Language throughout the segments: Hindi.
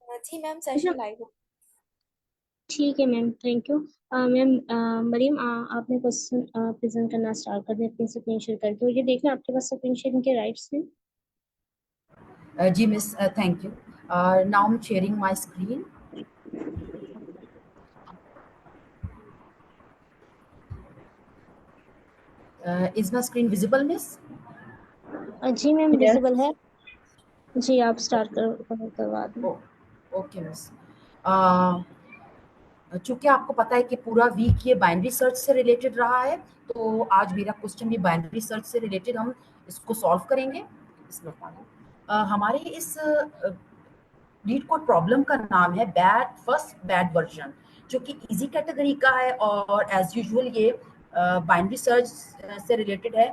जी मैम, ठीक है। सेशन लाइव हो। ठीक है ma'am, thank you. Ma'am, Maryam, आपने क्वेश्चन प्रेजेंट करना स्टार्ट कर दिया अपनी स्क्रीन शेयर करके। और ये देखना आपके पास स्क्रीन शेयरिंग के राइट्स हैं। जी miss, thank you. Now I'm sharing my screen. Is my screen visible, miss? जी मैम, Yes. विजिबल है। जी, आप स्टार्ट करवा दें। Oh, okay, miss. Uh, चूंकि आपको पता है कि पूरा वीक ये बाइनरी सर्च से रिलेटेड रहा है, तो आज मेरा क्वेश्चन भी बाइनरी सर्च से रिलेटेड हम इसको सॉल्व करेंगे। इसमें हमारे इस लीड कोड प्रॉब्लम का नाम है फर्स्ट बैड वर्जन, जो कि इजी कैटेगरी का है और एज यूजुअल ये बाइनरी सर्च से रिलेटेड है।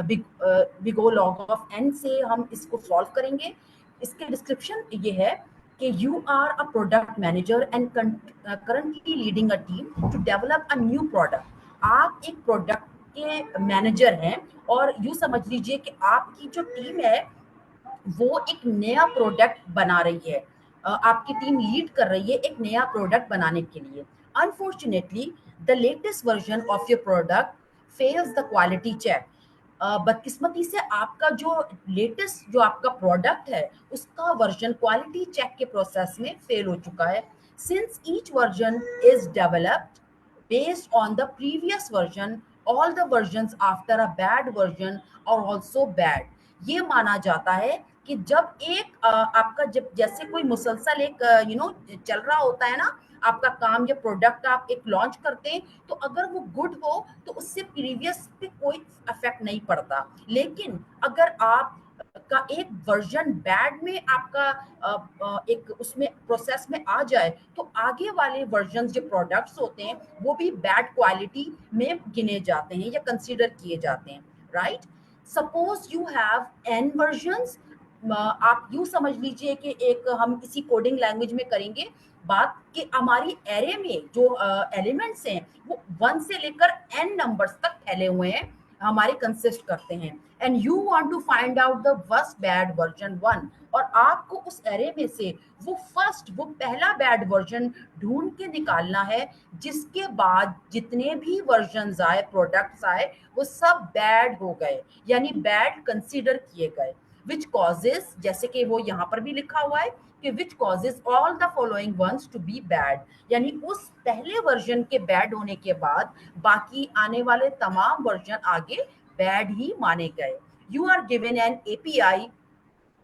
Big O log of n से हम इसको सॉल्व करेंगे। इसके डिस्क्रिप्शन ये है कि you are a product manager and currently leading a team to develop a new product. आप एक प्रोडक्ट के मैनेजर हैं और यूँ समझ लीजिए कि आपकी जो टीम है वो एक नया प्रोडक्ट बना रही है। आपकी टीम लीड कर रही है एक नया प्रोडक्ट बनाने के लिए। Unfortunately the latest version of your product fails the quality check. बदकिस्मती से आपका जो लेटेस्ट जो आपका प्रोडक्ट है उसका वर्जन क्वालिटी चेक के प्रोसेस में फेल हो चुका है। Since each version is developed based on the previous version, all the versions after a bad version are also bad. ये माना जाता है कि जब एक आपका जब जैसे कोई मुसलसल एक चल रहा होता है ना, आपका काम या प्रोडक्ट आप एक लॉन्च करते हैं, तो अगर वो गुड हो तो उससे प्रीवियस पे कोई इफेक्ट नहीं पड़ता। लेकिन अगर आप का एक वर्जन बैड में आपका एक उसमें प्रोसेस में आ जाए, तो आगे वाले वर्जन जो प्रोडक्ट्स होते हैं वो भी बैड क्वालिटी में गिने जाते हैं या कंसीडर किए जाते हैं। Right? Suppose you have an versions. आप यूं समझ लीजिए कि एक हम किसी कोडिंग लैंग्वेज में करेंगे बात कि हमारी एरे में जो एलिमेंट्स हैं वो 1 से लेकर एन नंबर्स तक फैले हुए हैं, हमारे कंसिस्ट करते हैं। And you want to find out the first bad version 1, और आपको उस एरे में से वो पहला बैड वर्जन ढूंढ के निकालना है, जिसके बाद जितने भी वर्जन आए, प्रोडक्ट्स आए, वो सब बैड हो गए, यानी बैड कंसीडर किए गए। विच कॉजेज, जैसे कि वो यहाँ पर भी लिखा हुआ है कि which causes all the following ones to be bad, यानी उस पहले वर्जन के बैड होने के बाद बाकी आने वाले तमाम वर्जन आगे बैड ही माने गए। You are given an API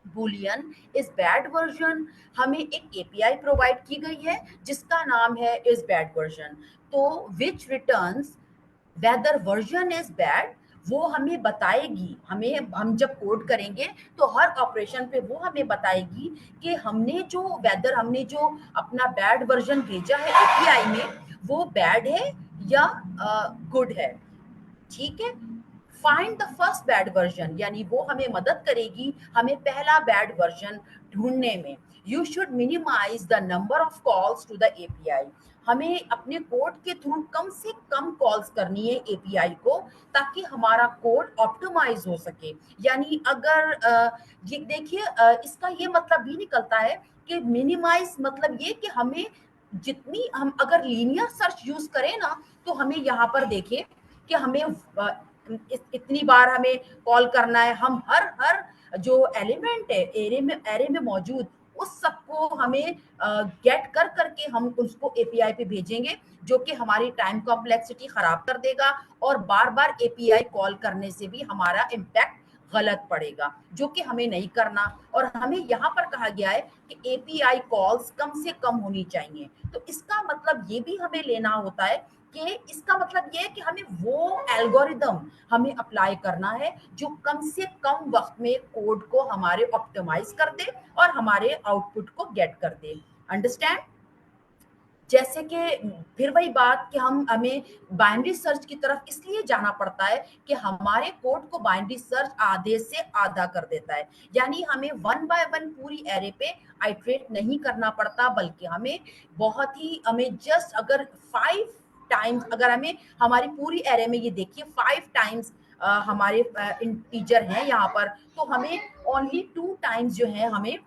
boolean is bad version. हमें एक एपीआई प्रोवाइड की गई है जिसका नाम है इज बैड वर्जन। तो which returns whether version is bad, वो हमें बताएगी। हम जब कोड करेंगे तो हर ऑपरेशन पे वो हमें बताएगी कि हमने जो अपना बैड वर्जन भेजा है एपीआई में, वो बैड है या गुड है। ठीक है? Find the first bad version, यानी वो हमें मदद करेगी हमें पहला बैड वर्जन ढूंढने में। You should minimize the number of calls to the API. हमें अपने कोड के थ्रू कम से कम कॉल्स करनी है एपीआई को, ताकि हमारा कोड ऑप्टिमाइज हो सके। यानी अगर ये देखिए, इसका ये मतलब भी निकलता है कि मिनिमाइज मतलब ये कि हमें जितनी हम अगर लीनियर सर्च यूज करें ना, तो हमें यहाँ पर देखिए कि हमें इतनी बार हमें कॉल करना है। हम हर हर जो एलिमेंट है एरे में मौजूद, उस सबको हमें गेट कर करके हम उसको एपीआई पे भेजेंगे, जो कि हमारी टाइम कॉम्प्लेक्सिटी खराब कर देगा और बार बार एपीआई कॉल करने से भी हमारा इम्पैक्ट गलत पड़ेगा, जो कि हमें नहीं करना। और हमें यहाँ पर कहा गया है कि एपीआई कॉल्स कम से कम होनी चाहिए। तो इसका मतलब ये भी हमें लेना होता है कि इसका मतलब ये है कि हमें वो एल्गोरिदम हमें अप्लाई करना है जो कम से कम वक्त में कोड को हमारे ऑप्टिमाइज कर दे और हमारे आउटपुट को गेट कर दे। अंडरस्टैंड? जैसे कि फिर वही बात कि हमें बाइनरी सर्च की तरफ इसलिए जाना पड़ता है कि हमारे कोड को बाइनरी सर्च आधे से आधा कर देता है, यानी हमें 1 बाय 1 पूरी एरे पे आइट्रेट नहीं करना पड़ता, बल्कि हमें जस्ट अगर 5 टाइम्स, अगर हमें हमारी पूरी एरे में ये देखिए 5 टाइम्स हमारे इंटीजर हैं यहाँ पर, तो हमें ओनली 2 टाइम्स जो है हमें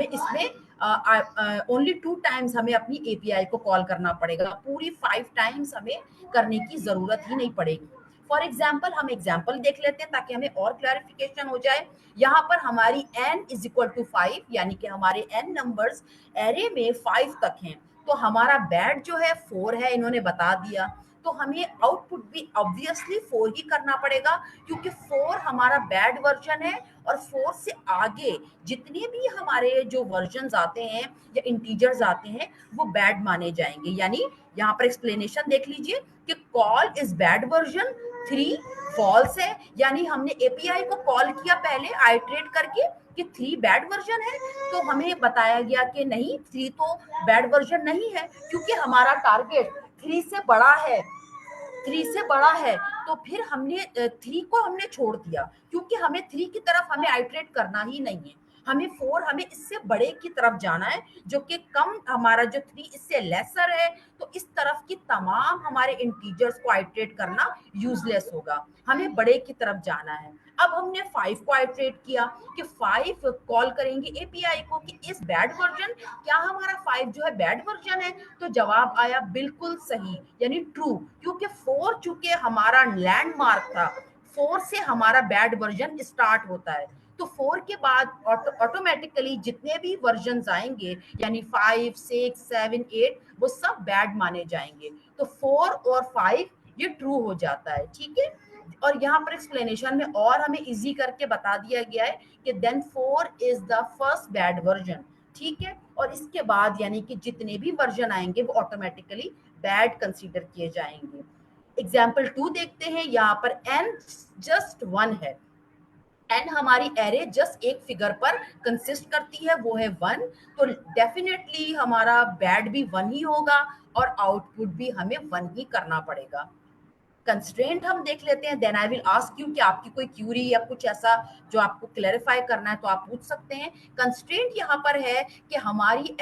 इसमें ओनली 2 टाइम्स हमें अपनी एपीआई को कॉल करना पड़ेगा, पूरी 5 टाइम्स हमें करने की जरूरत ही नहीं पड़ेगी। फॉर एग्जाम्पल हम एग्जाम्पल देख लेते हैं ताकि हमें और क्लैरिफिकेशन हो जाए। यहाँ पर हमारी n इज इक्वल टू 5, यानी कि हमारे n नंबर्स एरे में 5 तक हैं, तो हमारा बैड जो है 4 है, इन्होंने बता दिया। तो हमें आउटपुट भी ऑब्वियसली 4 ही करना पड़ेगा, क्योंकि 4 हमारा बैड वर्जन है, और 4 से आगे जितने भी हमारे जो वर्जन आते हैं या इंटीजर्स आते हैं वो बैड माने जाएंगे। यानी यहाँ पर एक्सप्लेनेशन देख लीजिए कि call is bad version 3 false है, यानी हमने एपीआई को कॉल किया पहले आइट्रेट करके कि 3 बैड वर्जन है, तो हमें बताया गया कि नहीं 3 तो बैड वर्जन नहीं है, क्योंकि हमारा टारगेट 3 से बड़ा है, 3 से बड़ा है। तो फिर हमने 3 को हमने छोड़ दिया, क्योंकि हमें 3 की तरफ हमें आइट्रेट करना ही नहीं है, हमें 4 हमें इससे बड़े की तरफ जाना है, जो कि कम हमारा जो 3 इससे लेसर है। तो इस तरफ की तमाम हमारे इंटीजर्स को आइट्रेट करना यूजलेस होगा, हमें बड़े की तरफ जाना है। अब हमने 5 को आइट्रेट किया कि 5 कॉल करेंगे एपीआई को कि इस बैड वर्जन, क्या हमारा 5 जो है बैड वर्जन है? तो जवाब आया बिल्कुल सही, यानी ट्रू, क्योंकि 4 चूंकि हमारा लैंडमार्क था, 4 से हमारा बैड वर्जन स्टार्ट होता है। तो 4 के बाद ऑटोमेटिकली जितने भी वर्जन आएंगे, यानी 5, 6, 7, 8, वो सब बैड माने जाएंगे। तो 4 और 5 ये ट्रू हो जाता है, ठीक है। और यहाँ पर एक्सप्लेनेशन में और हमें इजी करके बता दिया गया है कि then 4 is the first bad version, ठीक है। और इसके बाद यानी कि जितने भी वर्जन आएंगे वो ऑटोमेटिकली बैड कंसीडर किए जाएंगे। एग्जाम्पल 2 देखते हैं, यहाँ पर n जस्ट 1 है, n हमारी एरे जस्ट एक फिगर पर कंसिस्ट करती है, वो है 1, तो डेफिनेटली हमारा बैड भी 1 ही होगा और आउटपुट भी हमें 1 ही करना पड़ेगा। कंस्ट्रेंट हम देख लेते हैं, then I will ask you कि आपकी कोई क्यूरी या कुछ ऐसा जो आपको क्लैरिफाई करना है तो आप पूछ सकते हैं। कंस्ट्रेंट यहाँ पर है कि हमारी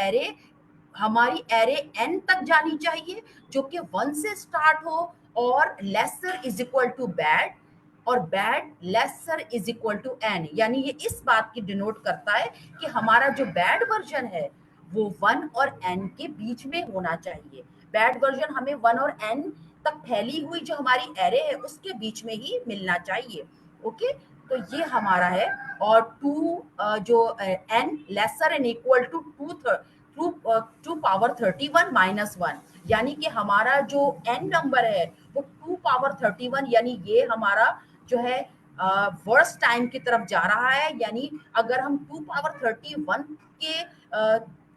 एरे n तक जानी चाहिए, जो कि 1 से स्टार्ट हो, और lesser is equal to bad, और bad lesser is equal to n, यानी ये इस बात की डिनोट करता है कि हमारा जो बैड वर्जन है वो 1 और n के बीच में होना चाहिए। बैड वर्जन हमें 1 और n तक फैली हुई जो हमारी एरे है उसके बीच में ही मिलना चाहिए, ओके। तो ये हमारा है, और 2 जो n lesser and equal to 2 power 31 minus 1, यानी कि हमारा जो n नंबर है वो 2 पावर 31, यानी ये हमारा जो है वर्स्ट टाइम की तरफ जा रहा है। यानी अगर हम 2 पावर 31 के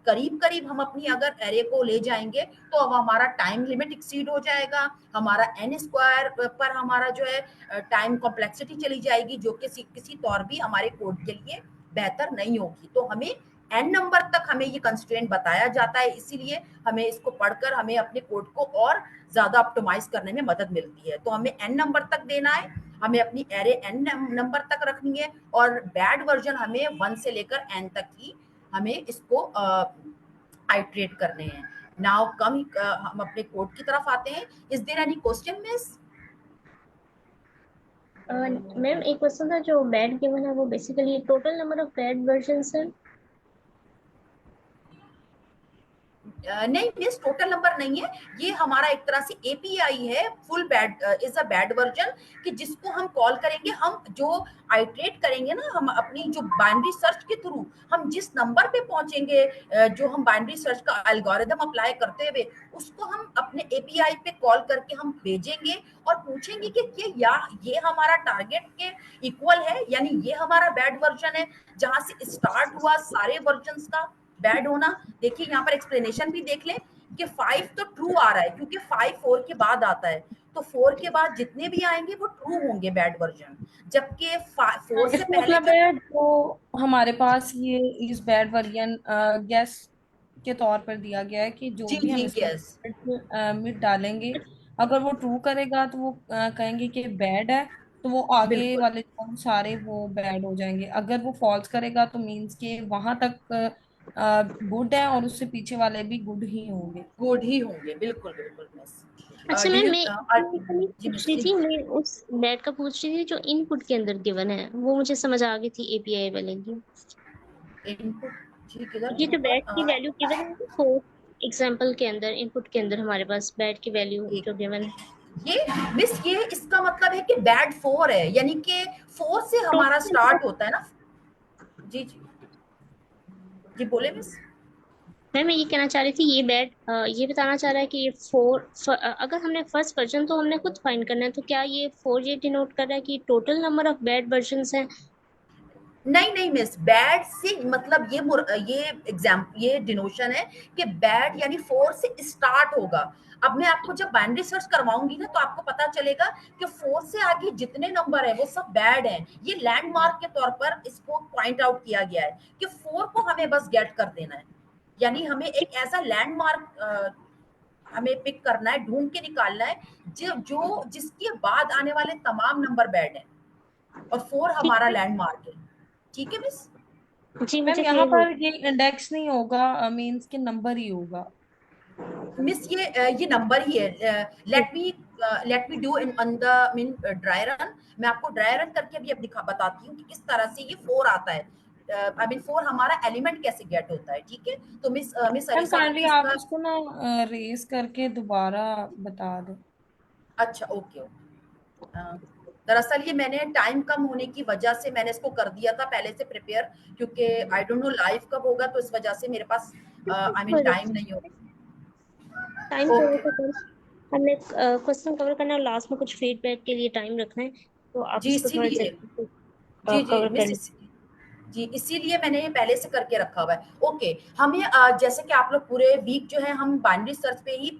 करीब करीब हम अपनी अगर एरे को ले जाएंगे तो अब हमारा टाइम लिमिट एक्सीड हो जाएगा, हमारा एन स्क्वायर पर हमारा जो है टाइम कॉम्प्लेक्सिटी चली जाएगी, जो कि किसी तौर भी हमारे कोड के लिए बेहतर नहीं होगी। तो हमें एन नंबर तक हमें ये कंस्ट्रेंट बताया जाता है, इसीलिए हमें इसको पढ़कर हमें अपने कोड को और ज्यादा ऑप्टिमाइज करने में मदद मिलती है। तो हमें एन नंबर तक देना है, हमें अपनी एरे एन नंबर तक रखनी है, और बैड वर्जन हमें 1 से लेकर एन तक ही हमें इसको आइट्रेट करने हैं। नाउ हम अपने कोड की तरफ आते हैं। Is there any question miss? Ma'am एक क्वेश्चन था, जो बैड गिवन है वो basically total number of bad versions है। नहीं मिस, टोटल नंबर नहीं है, ये हमारा एक तरह से एपीआई है, full bad is a bad version, कि जिसको हम कॉल करेंगे, हम जो आइट्रेट करेंगे ना, हम अपनी जो बाइनरी सर्च के थ्रू हम जिस नंबर पे पहुंचेंगे, जो हम बाइनरी सर्च का एल्गोरिदम अप्लाई करते हुए उसको हम अपने एपीआई पे कॉल करके हम भेजेंगे और पूछेंगे कि ये हमारा टारगेट के इक्वल है, यानी ये हमारा बैड वर्जन है, जहां से स्टार्ट हुआ सारे वर्जन का बैड होना। देखिए यहाँ पर एक्सप्लेनेशन भी देख लें कि 5 तो ट्रू आ रहा है, क्योंकि 5 4 के बाद आता है, तो 4 के बाद जितने भी आएंगे वो ट्रू होंगे बैड वर्जन, जबकि 4 से इसका पहले मतलब जो है जो हमारे पास ये इस बैड वर्जन गैस के तौर पर दिया गया है कि जो जी भी हम जी इसमें यस मिट डालेंगे, अगर वो ट्रू करेगा तो वो कहेंगे कि बैड है, तो वो आगे बिल्कुल वाले जो सारे वो बैड हो जाएंगे। अगर वो फॉल्स करेगा तो मीन्स के वहां तक गुड है और उससे पीछे वाले भी गुड ही होंगे। गुड ही होंगे, बिल्कुल बिल्कुल मिस। अच्छा डू मैम, यू मैं जी पूछ मिस रही प्लीज। थी, मैं उस बैड का पूछ रही थी जो इनपुट के अंदर गिवन है, वो मुझे समझ आ गई थी एपीआई वाले की। इनपुट जी किधर ये यहाँ जो बैट की पर वैल्यू गिवन है 4 एग्जांपल के अंदर, इनपुट के अंदर हमारे पास बैट की वैल्यू एक जो गिवन है। ये मिस, ये इसका मतलब है कि बैड 4 है, यानी कि 4 से हमारा टोटल स्टार्ट होता है ना। जी जी जी बोले मिस। मैं ये कहना चाह रही थी, ये बैट ये बताना चाह रहा है कि ये अगर हमने फर्स्ट वर्जन तो हमने खुद फाइंड करना है, तो क्या ये 4 ये डिनोट कर रहा है कि total number of bat version हैं? नहीं नहीं मिस, बैड से मतलब ये ये डिनोशन है कि बैड यानी 4 से स्टार्ट होगा। अब मैं आपको जब बाइनरी सर्च करवाऊंगी ना तो आपको पता चलेगा कि 4 से आगे जितने नंबर है वो सब बैड हैं। ये लैंडमार्क के तौर पर इसको पॉइंट आउट किया गया है कि 4 को हमें बस गेट कर देना है, यानी हमें एक ऐसा लैंडमार्क हमें पिक करना है, ढूंढ के निकालना है जो जो जिसके बाद आने वाले तमाम नंबर बैड हैं और 4 ठीक हमारा है। लैंडमार्क है। ठीक है मिस। जी मैम मुझे यहाँ क्लियर हो पर ये इंडेक्स नहीं होगा, मीन्स के नंबर ही होगा। मिस ये नंबर ही है। Let me do in on the mean dry run. मैं आपको ड्राई रन करके भी अब दिखा बताती हूँ कि किस तरह से ये 4 आता है। आई मीन 4 हमारा एलिमेंट कैसे गेट होता है। ठीक है, तो मिस मैम अरीसा काइंडली प्लीज आप इसका। उसको ना रेस करके दोबारा बता दो। अच्छा ओके ओके। दरअसल ये मैंने टाइम कम होने की वजह से मैंने इसको कर दिया था पहले से प्रिपेयर, क्योंकि आई डोंट नो लाइव कब होगा, तो इस वजह से मेरे पास आई मीन टाइम नहीं हो। टाइम को ओके। तो कर, हमने क्वेश्चन कवर करना है, लास्ट में कुछ फीडबैक के लिए टाइम रखना है, तो आप जी इसको थोड़ा इसीलिए, जल्दी जी जी कवर कर मिस लें। जी इसीलिए मैंने ये पहले से करके रखा हुआ है। ओके, हमें जैसे कि आप लोग पूरे वीक जो है हम बाइनरी सर्च पे ही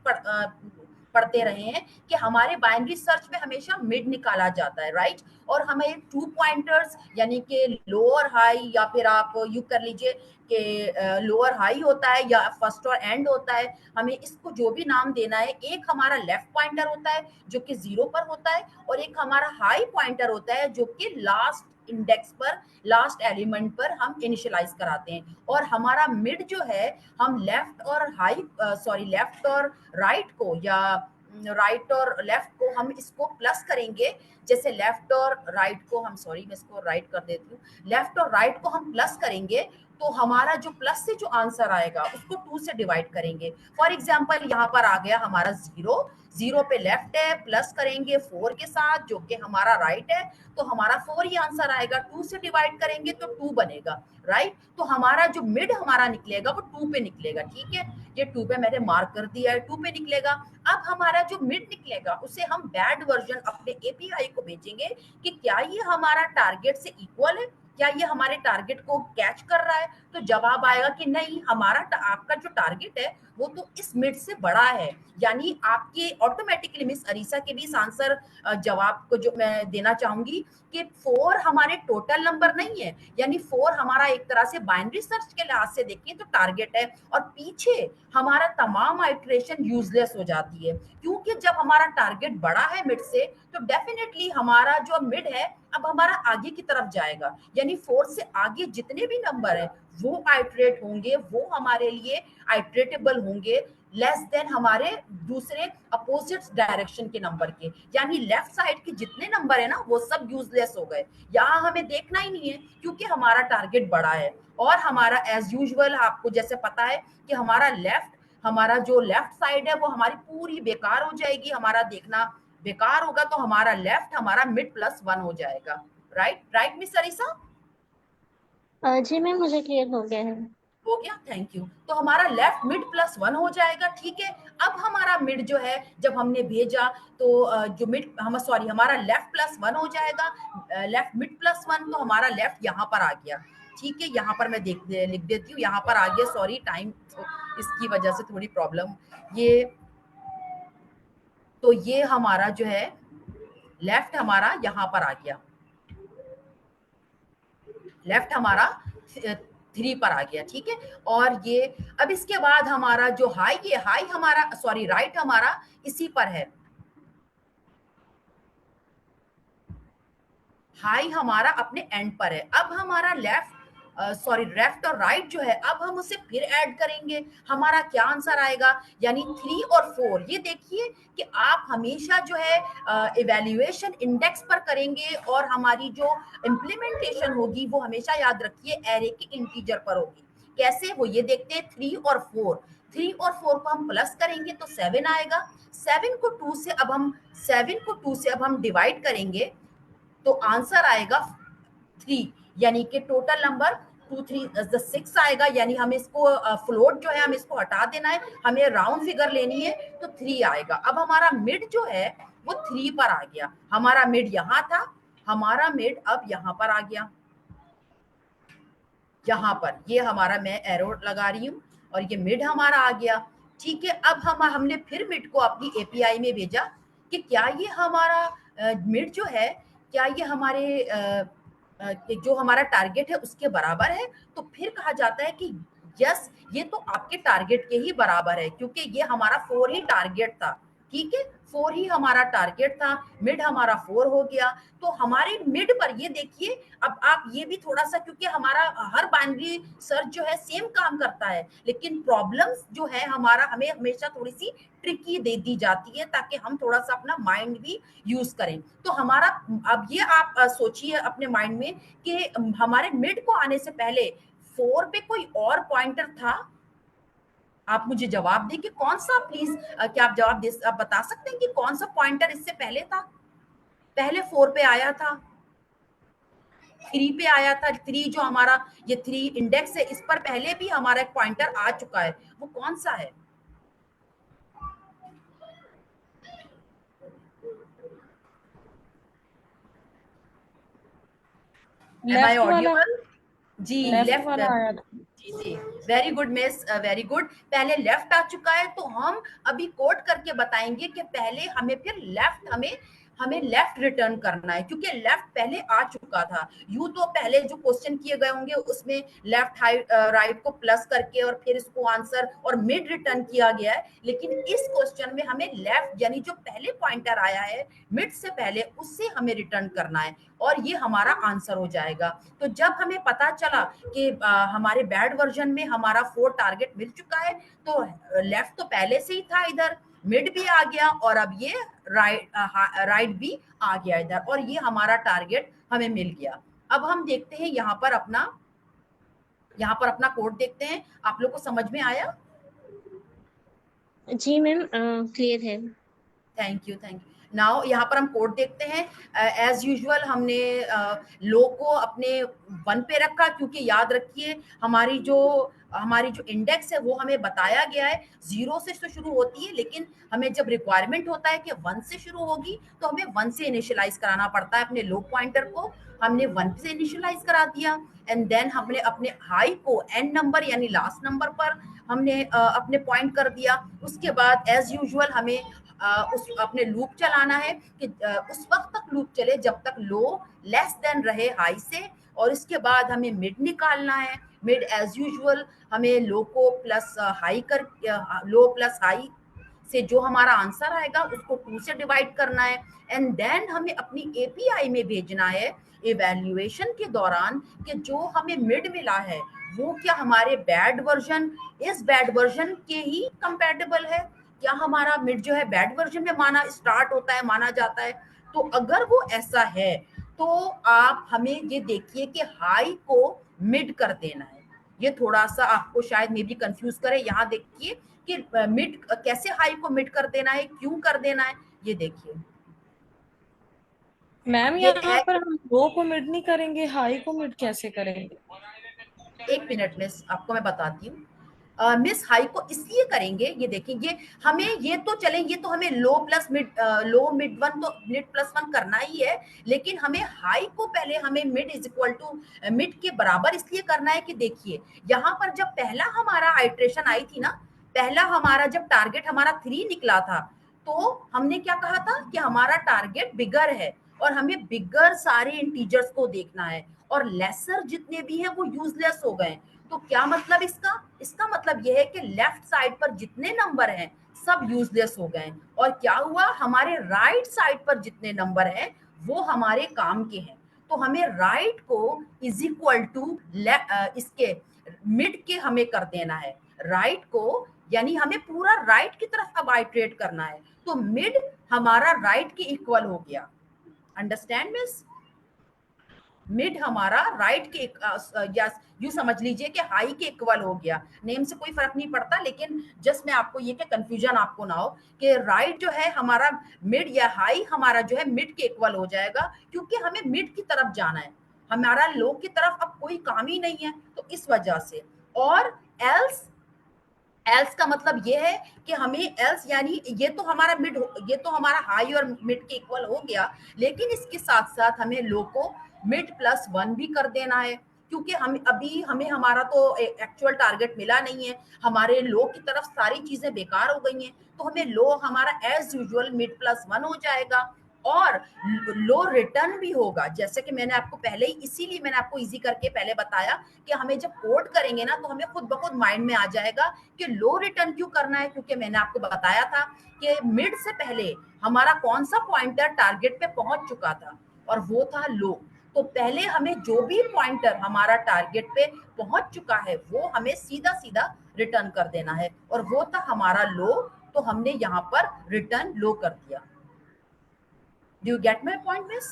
पढ़ते रहे हैं कि हमारे बाइनरी सर्च में हमेशा मिड निकाला जाता है, राइट। और हमें 2 पॉइंटर्स यानी कि लोअर हाई, या फिर आप यू कर लीजिए कि लोअर हाई होता है या फर्स्ट और एंड होता है, हमें इसको जो भी नाम देना है। एक हमारा लेफ्ट पॉइंटर होता है जो कि 0 पर होता है, और एक हमारा हाई पॉइंटर होता है जो कि लास्ट इंडेक्स पर, लास्ट एलिमेंट पर हम इनिशियलाइज कराते हैं। और हमारा मिड जो है, हम लेफ्ट और लेफ्ट और राइट को, या राइट और लेफ्ट को हम इसको प्लस करेंगे। जैसे लेफ्ट और राइट को हम, सॉरी मैं इसको राइट कर देती हूँ, लेफ्ट और राइट को हम प्लस करेंगे तो हमारा जो प्लस से जो आंसर आएगा उसको 2 से डिवाइड करेंगे। फॉर एग्जाम्पल यहाँ पर आ गया हमारा 0, 0 पे लेफ्ट है, प्लस करेंगे 4 के साथ जो कि हमारा राइट है, तो हमारा 4 ही आंसर आएगा। 2 से डिवाइड करेंगे तो 2 बनेगा, राइट। तो हमारा जो मिड हमारा निकलेगा वो 2 पे निकलेगा। ठीक है, ये 2 पे मैंने मार्क कर दिया है, 2 पे निकलेगा। अब हमारा जो मिड निकलेगा उसे हम बैड वर्जन अपने एपीआई को भेजेंगे कि क्या ये हमारा टारगेट से इक्वल है, क्या ये हमारे टारगेट को कैच कर रहा है। तो जवाब आएगा कि नहीं, आपका जो टारगेट है वो तो इस मिड से बड़ा है। यानी आपके ऑटोमेटिकली मिस अरीसा के भी इस आंसर जवाब को जो मैं देना चाहूंगी कि 4 हमारे टोटल नंबर नहीं है, यानी 4 हमारा एक तरह से बाइनरी सर्च के लिहाज से देखें तो टारगेट है, और पीछे हमारा तमाम आइट्रेशन यूजलेस हो जाती है। क्योंकि जब हमारा टारगेट बड़ा है मिड से, तो डेफिनेटली हमारा जो मिड है अब हमारा आगे की तरफ जाएगा, यानी 4 से आगे जितने भी नंबर है वो आइट्रेट होंगे, वो हमारे लिए आइट्रेटेबल होंगे, लेस देन हमारे दूसरे अपोजिट डायरेक्शन के नंबर के। यानी लेफ्ट साइड के जितने नंबर है ना वो सब यूजलेस हो गए, यहाँ हमें देखना ही नहीं है क्योंकि हमारा टारगेट बड़ा है। और हमारा एज यूजुअल आपको जैसे पता है कि हमारा जो लेफ्ट साइड है वो हमारी पूरी बेकार हो जाएगी, हमारा देखना बेकार होगा, तो हमारा लेफ्ट हमारा मिड प्लस 1 हो जाएगा। राइट राइट मिस सरीसा। जी मैम मुझे क्लियर हो गया है। हो गया, थैंक यू। तो हमारा लेफ्ट मिड प्लस 1 हो जाएगा। ठीक है, अब हमारा मिड जो है जब हमने भेजा तो जो मिड हम सॉरी हमारा लेफ्ट प्लस 1 हो जाएगा, लेफ्ट मिड प्लस 1, तो हमारा लेफ्ट यहाँ पर आ गया। ठीक है, यहाँ पर मैं लिख देती हूँ, यहाँ पर आ गया, सॉरी टाइम इसकी वजह से थोड़ी प्रॉब्लम ये। तो ये हमारा जो है लेफ्ट हमारा यहाँ पर आ गया, लेफ्ट हमारा 3 पर आ गया। ठीक है, और ये अब इसके बाद हमारा जो हाई, ये हाई हमारा सॉरी राइट हमारा इसी पर है, हाई हमारा अपने एंड पर है। अब हमारा लेफ्ट और राइट जो है अब हम उसे फिर ऐड करेंगे, हमारा क्या आंसर आएगा, यानी 3 और 4। ये देखिए कि आप हमेशा जो है इवेल्युएशन इंडेक्स पर करेंगे, और हमारी जो इम्प्लीमेंटेशन होगी वो हमेशा याद रखिए एरे के इंटीजर पर होगी। कैसे, वो ये देखते हैं। 3 और 4, 3 और 4 को हम प्लस करेंगे तो 7 आएगा। 7 को 2 से अब हम 7 को 2 से अब हम डिवाइड करेंगे तो आंसर आएगा 3, यानी कि टोटल नंबर 2 3 6 आएगा। यानी हम इसको फ्लोट जो है हम इसको हटा देना है, हमें राउंड फिगर लेनी है तो 3 आएगा। अब हमारा मिड जो है वो 3 पर आ गया। हमारा मिड यहाँ था, हमारा मिड अब यहाँ पर आ गया, यहाँ पर ये हमारा, मैं एरो लगा रही हूँ और ये मिड हमारा आ गया। ठीक है, अब हमने फिर मिड को अपनी एपीआई में भेजा कि क्या ये हमारा मिड जो है, क्या ये हमारे जो हमारा टारगेट है उसके बराबर है। तो फिर कहा जाता है कि यस, ये तो आपके टारगेट के ही बराबर है, क्योंकि ये हमारा 4 ही टारगेट था। ठीक है, 4 ही हमारा टारगेट था, मिड हमारा 4 हो गया। तो हमारे मिड पर ये देखिए, अब आप ये भी थोड़ा सा, क्योंकि हमारा हर बाइनरी सर्च जो है सेम काम करता है, लेकिन प्रॉब्लम्स जो है हमारा हमें हमेशा थोड़ी सी ट्रिकी दे दी जाती है ताकि हम थोड़ा सा अपना माइंड भी यूज करें। तो हमारा, अब ये आप सोचिए अपने माइंड में कि हमारे मिड को आने से पहले 4 पे कोई और पॉइंटर था। आप मुझे जवाब दें कि कौन सा, प्लीज क्या आप जवाब दे, आप बता सकते हैं कि कौन सा पॉइंटर इससे पहले था, पहले 4 पे आया था, 3 पे आया था। 3 जो हमारा ये 3 इंडेक्स है, इस पर पहले भी हमारा एक पॉइंटर आ चुका है, वो कौन सा है? एम आई लेफ्ट वाला, ऑडिबल? जी, लेफ्ट लेफ्ट। वाला आया था। जी जी, very good miss, very good. पहले लेफ्ट आ चुका है, तो हम अभी कोड करके बताएंगे कि पहले हमें फिर लेफ्ट, हमें हमें लेफ्ट रिटर्न करना है, क्योंकि लेफ्ट पहले आ चुका था। यू तो पहले जो क्वेश्चन किए गए होंगे उसमें लेफ्ट राइट को प्लस करके और फिर इसको आंसर और मिड रिटर्न किया गया है, लेकिन इस क्वेश्चन में हमें लेफ्ट, यानी जो पहले पॉइंटर आया है मिड से पहले, उससे हमें रिटर्न करना है और ये हमारा आंसर हो जाएगा। तो जब हमें पता चला कि हमारे बैड वर्जन में हमारा 4 टारगेट मिल चुका है, तो लेफ्ट तो पहले से ही था, इधर मिड भी आ गया और अब ये राइट भी आ गया इधर, और ये हमारा टारगेट हमें मिल गया। अब हम देखते हैं यहाँ पर अपना कोड देखते हैं। आप लोग को समझ में आया? जी मैम, क्लियर है। Thank you, thank you. Now यहाँ पर हम कोड देखते हैं। एज यूजुअल हमने लो को अपने 1 पे रखा, क्योंकि याद रखिए हमारी जो इंडेक्स है वो हमें बताया गया है 0 से तो शुरू होती है, लेकिन हमें जब रिक्वायरमेंट होता है कि 1 से शुरू होगी तो हमें 1 से इनिशियलाइज कराना पड़ता है। अपने लो पॉइंटर को हमने 1 से इनिशियलाइज करा दिया, एंड देन हमने अपने हाई को एन नंबर यानी लास्ट नंबर पर हमने अपने पॉइंट कर दिया। उसके बाद एज यूजुअल हमें उस अपने लूप चलाना है कि उस वक्त तक लूप चले जब तक लो लेस देन रहे हाई से, और इसके बाद हमें मिड निकालना है। मिड एज यूजुअल हमें लो को प्लस हाई कर, लो प्लस हाई से जो हमारा आंसर आएगा उसको 2 से डिवाइड करना है, एंड देन हमें अपनी एपीआई में भेजना है इवैल्यूएशन के दौरान कि जो हमें मिड मिला है वो क्या हमारे बैड वर्जन, इस बैड वर्जन के ही कंपैटिबल है, क्या हमारा मिड जो है बैड वर्जन में माना स्टार्ट होता है, माना जाता है। तो अगर वो ऐसा है तो आप हमें ये देखिए कि हाई को मिड कर देना है। ये थोड़ा सा आपको शायद मे भी कंफ्यूज करे। यहाँ देखिए कि मिड कैसे, हाई को मिड कर देना है, क्यों कर देना है, ये देखिए। मैम ये यहाँ है, पर हम लो को मिड नहीं करेंगे, हाई को मिड कैसे करेंगे? एक मिनट मिस, आपको मैं बताती हूँ। मिस हाई को इसलिए करेंगे, ये देखिए, ये हमें, ये तो चले, ये तो हमें लो प्लस मिड, लो मिड 1 तो मिड प्लस 1 करना ही है, लेकिन हमें हाई को पहले हमें mid is equal to mid के बराबर इसलिए करना है कि देखिए यहाँ पर जब पहला हमारा आइट्रेशन आई थी ना, पहला हमारा जब टारगेट हमारा 3 निकला था, तो हमने क्या कहा था कि हमारा टारगेट बिगर है और हमें बिगर सारे इंटीजर्स को देखना है, और लेसर जितने भी हैं वो यूजलेस हो गए। तो क्या मतलब इसका मतलब यह है कि लेफ्ट साइड पर जितने नंबर हैं सब यूजलेस हो गए, और क्या हुआ, हमारे राइट साइड पर जितने नंबर हैं वो हमारे काम के हैं। तो हमें राइट को इज इक्वल टू इसके मिड के हमें कर देना है, राइट को, यानी हमें पूरा राइट की तरफ अब आइट्रेट करना है, तो मिड हमारा राइट के इक्वल हो गया। Understand miss? मिड हमारा राइट के या यू समझ लीजिए कि हाई के इक्वल हो गया। नेम से कोई फर्क नहीं पड़ता, लेकिन जस्ट मैं आपको ये कि कंफ्यूजन आपको ना हो कि राइट जो है हमारा मिड या हाई हमारा जो है मिड के इक्वल हो जाएगा, क्योंकि हमें मिड की तरफ जाना है, हमारा लो की तरफ अब कोई काम ही नहीं है, तो इस वजह से। और एल्स, एल्स का मतलब ये है कि हमें एल्स यानी ये तो हमारा मिड, ये तो हमारा हाई और मिड के इक्वल हो गया, लेकिन इसके साथ साथ हमें लो को मिड प्लस वन भी कर देना है, क्योंकि हम अभी हमें हमारा तो एक्चुअल टारगेट मिला नहीं है, हमारे लो की तरफ सारी चीजें बेकार हो गई हैं, तो हमें लो हमारा as usual mid plus one हो जाएगा, और लो रिटर्न भी होगा, जैसे कि मैंने आपको पहले ही, इसीलिए मैंने आपको इजी करके पहले बताया कि हमें जब कोड करेंगे ना तो हमें खुद ब खुद माइंड में आ जाएगा कि लो रिटर्न क्यों करना है, क्योंकि मैंने आपको बताया था कि मिड से पहले हमारा कौन सा पॉइंटर टारगेट पे पहुंच चुका था, और वो था लो। तो पहले हमें जो भी पॉइंटर हमारा टारगेट पे पहुंच चुका है वो हमें सीधा सीधा रिटर्न कर देना है, और वो था हमारा लो, तो हमने यहाँ पर रिटर्न लो कर दिया। Do you get my point miss?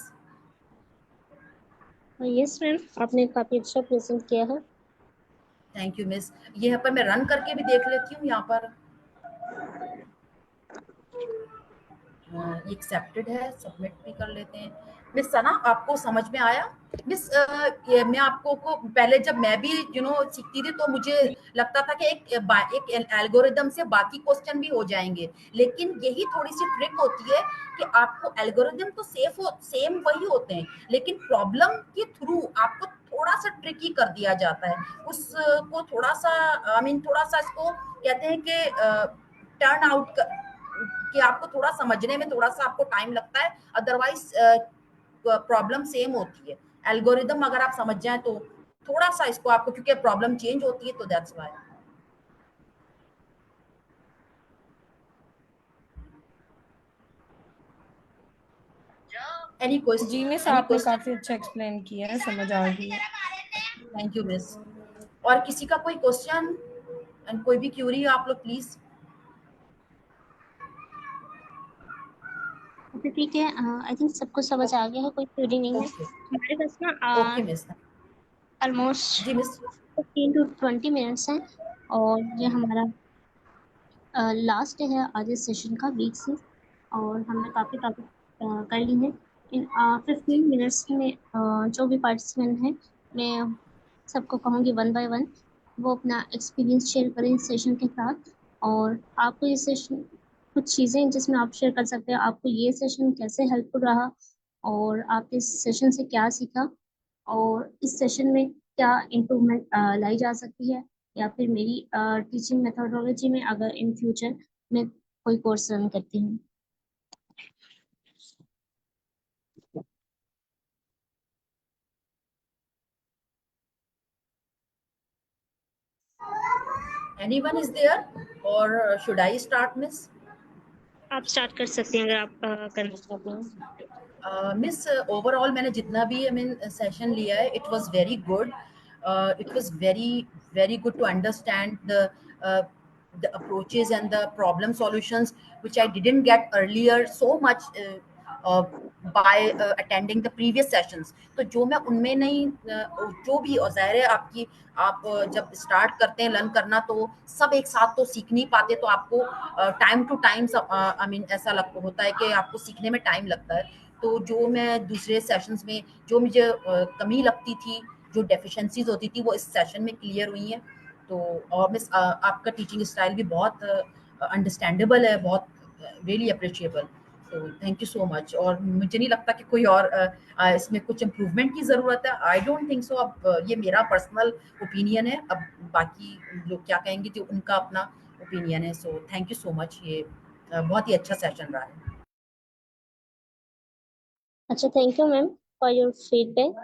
Yes ma'am, आपने काफी अच्छा प्रेजेंट किया है। Thank you miss. यहाँ पर मैं रन करके भी देख लेती हूँ, यहाँ पर ये एक्सेप्टेड है, सबमिट भी कर लेते हैं। मिस सना, आपको समझ में आया? मिस ये मैं आपको को पहले जब मैं भी सीखती थी तो मुझे लगता था कि एक एल्गोरिदम से बाकी क्वेश्चन भी हो जाएंगे, लेकिन यही थोड़ी सी ट्रिक होती है कि आपको एल्गोरिदम तो सेम वही होते हैं, लेकिन प्रॉब्लम के थ्रू आपको थोड़ा सा ट्रिकी कर दिया जाता है, उसको थोड़ा सा आई मीन थोड़ा सा इसको कहते हैं कि टर्न आउट कि आपको थोड़ा समझने में थोड़ा सा आपको टाइम लगता है, अदरवाइज प्रॉब्लम सेम होती है। एल्गोरिदम अगर आप समझ जाए तो थोड़ा सा इसको आपको, क्योंकि प्रॉब्लम चेंज होती है, तो दैट्स व्हाई। एनी जी मिस, क्वेश्चन, एनी आपने क्वेश्चन? काफी अच्छा एक्सप्लेन किया है, समझ आ गई है। Thank you miss. और किसी का कोई क्वेश्चन एंड कोई भी क्यूरी आप लोग प्लीज। ओके ठीक है, आई थिंक सबको समझ आ गया है, कोई क्वेरी नहीं है ओके, हमारे पास ना। Okay miss. ऑलमोस्ट जी मिस। 15 to 20 मिनट्स हैं, और ये हमारा लास्ट है आज इस सेशन का वीक से, और हमने काफ़ी टॉपिक कर ली हैं। इन 15 मिनट्स में जो भी पार्टिसिपेंट हैं, मैं सबको कहूँगी वन बाय वन वो अपना एक्सपीरियंस शेयर करें इस सेशन के साथ। और आपको ये सेशन, कुछ चीज़ें जिसमें आप शेयर कर सकते हैं, आपको ये सेशन कैसे हेल्पफुल रहा, और आपने इस सेशन से क्या सीखा, और इस सेशन में क्या इम्प्रूवमेंट लाई जा सकती है, या फिर मेरी टीचिंग मेथोडोलॉजी में अगर इन फ्यूचर मैं कोई कोर्स रन करती हूँ। एनीवन इज देयर और शुड आई स्टार्ट मिस? आप स्टार्ट कर सकते हैं अगर आप करना चाहते हैं। मिस ओवरऑल मैंने जितना भी आई मीन सेशन लिया है, it was very good, it was very very good to understand the approaches and the problem solutions which I didn't get earlier so much by attending the previous sessions। तो जो मैं उनमें नहीं जो भी, और ज़ाहिर है आपकी, आप जब स्टार्ट करते हैं लर्न करना तो सब एक साथ तो सीख नहीं पाते, तो आपको time to time I mean ऐसा लग होता है कि आपको सीखने में टाइम लगता है। तो जो मैं दूसरे सेशंस में जो मुझे कमी लगती थी, जो डेफिशिएंसीज होती थी, वो इस सेशन में क्लियर हुई हैं। तो और मिस आपका टीचिंग स्टाइल भी बहुत अंडरस्टैंडेबल है, बहुत रियली अप्रिशिएबल। तो थैंक यू सो मच, और मुझे नहीं लगता कि कोई और इसमें कुछ इम्प्रूवमेंट की ज़रूरत है, आई डोंट थिंक सो। अब ये मेरा पर्सनल ओपिनियन है, अब बाकी लोग क्या कहेंगे जो उनका अपना ओपिनियन है। So thank you so much, ये बहुत ही अच्छा सेशन रहा है। अच्छा, thank you ma'am for your feedback,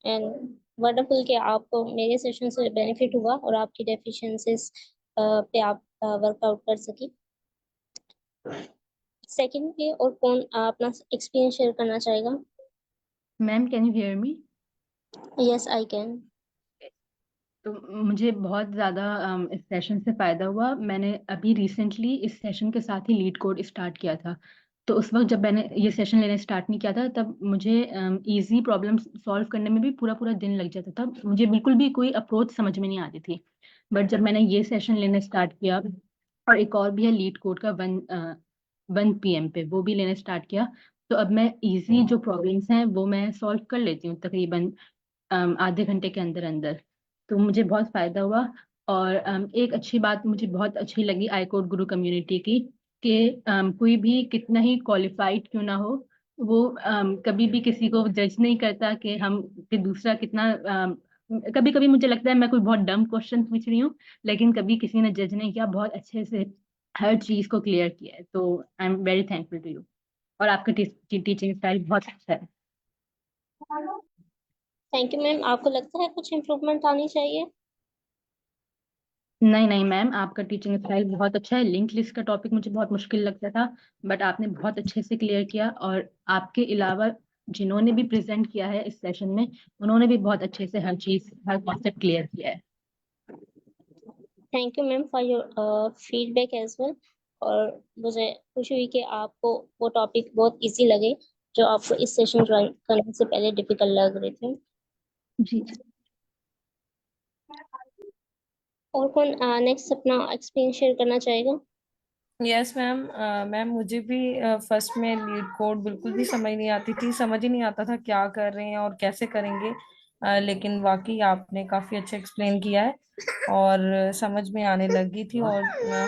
and wonderful कि आपको मेरे सेशन से बेनिफिट हुआ और आपकी डेफिशिएंसीज पे आप वर्कआउट कर सकी। सेकंड पे और कौन अपना एक्सपीरियंस शेयर करना चाहेगा? Ma'am can you hear me? Yes I can. तो मुझे बहुत ज़्यादा इस सेशन से फ़ायदा हुआ। मैंने अभी रिसेंटली इस सेशन के साथ ही लीड कोड स्टार्ट किया था, तो उस वक्त जब मैंने ये सेशन लेना स्टार्ट नहीं किया था, तब मुझे इजी प्रॉब्लम सॉल्व करने में भी पूरा पूरा दिन लग जाता था, मुझे बिल्कुल भी कोई अप्रोच समझ में नहीं आती थी। बट जब मैंने ये सेशन लेना स्टार्ट किया, और एक और भी है लीड कोड का 1 PM पे, वो भी लेना स्टार्ट किया, तो अब मैं इजी जो प्रॉब्लम्स हैं वो मैं सॉल्व कर लेती हूँ तकरीबन आधे घंटे के अंदर अंदर। तो मुझे बहुत फायदा हुआ। और एक अच्छी बात मुझे बहुत अच्छी लगी आई कोड गुरु कम्युनिटी की, कि कोई भी कितना ही क्वालिफाइड क्यों ना हो, वो कभी भी किसी को जज नहीं करता कि हम कि दूसरा कितना। कभी कभी मुझे लगता है मैं कोई बहुत डम क्वेश्चन पूछ रही हूँ, लेकिन कभी किसी ने जज नहीं किया, बहुत अच्छे से हर चीज को क्लियर किया है। तो I am very thankful to you. और आपका टीचिंग स्टाइल बहुत अच्छा है। Thank you ma'am. आपको लगता है कुछ इम्प्रूवमेंट आनी चाहिए? नहीं नहीं मैम, आपका टीचिंग स्टाइल बहुत अच्छा है। लिंक लिस्ट का टॉपिक मुझे बहुत मुश्किल लगता था, बट आपने बहुत अच्छे से क्लियर किया। और आपके अलावा जिन्होंने भी प्रेजेंट किया है इस सेशन में, उन्होंने भी बहुत अच्छे से हर चीज, हर कॉन्सेप्ट क्लियर किया है। Thank you ma'am for your feedback as well. और मुझे खुशी हुई कि आपको वो टॉपिक बहुत इजी लगे जो आपको इस सेशन ज्वाइन करने से पहले डिफिकल्ट लग रहे थे। जी। और कौन नेक्स्ट अपना एक्सपीरियंस शेयर करना चाहेगा? Yes ma'am. मैम मुझे भी फर्स्ट में लीड कोड बिल्कुल भी समझ नहीं आती थी, समझ ही नहीं आता था क्या कर रहे हैं और कैसे करेंगे। लेकिन वाकई आपने काफ़ी अच्छा एक्सप्लेन किया है और समझ में आने लगी थी, और